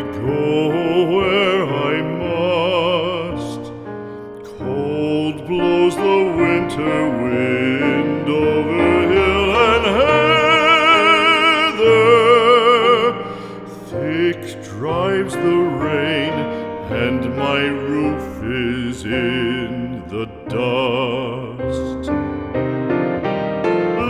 go where I must. Cold blows the winter wind over hill and heather. Thick drives the rain, and my roof is in the dust.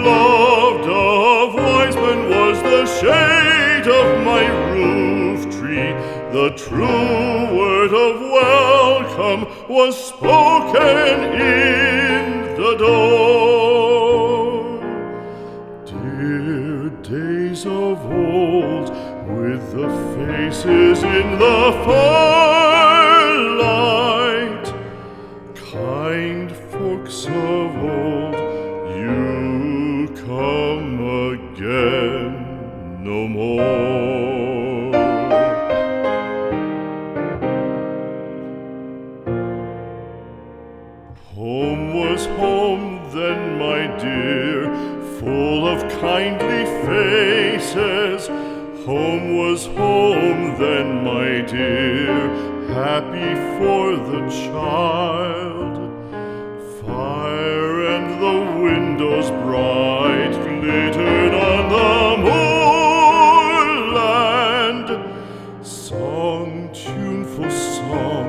Loved of wise men was the shade of my roof tree. The true word of welcome was spoken in the door. Dear days of old, with the faces in the firelight, kind folks of old, you come again no more. Home was home then, my dear, full of kindly faces. Home was home then, my dear, happy for the child. Fire and the windows bright glittered on the moorland. Song, tuneful song,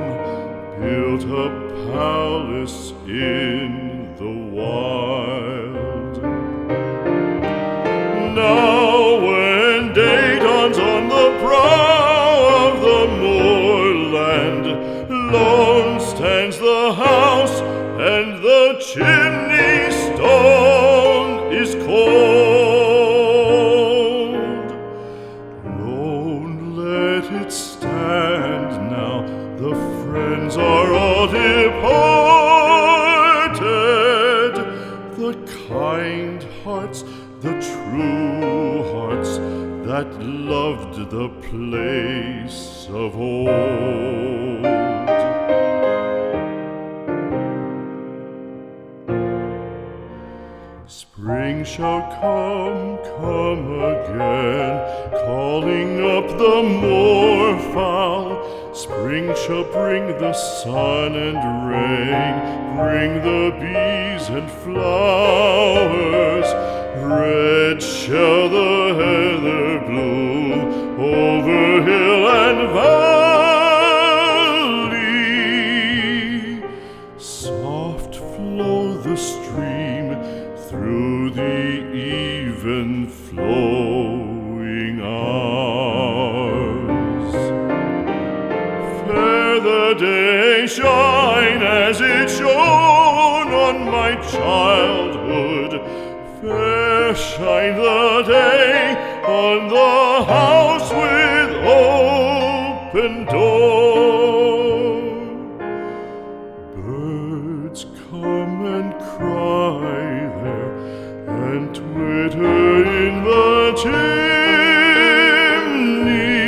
built a palace in the wild. Now when day dawns on the brow of the moorland, lone stands the house and the chimney stone is cold. Lone let it stand now, the friends are all departed. The kind hearts, the true hearts that loved the place of old. Spring shall come again, calling up the moorfowl. Spring shall bring the sun and rain, bring the bees and flowers. Red shall the heather bloom over hill and valley. Soft flow the stream through the even flowing hours. Fair the day shine as it shone on my childhood. Fair shine the day on the house with open door.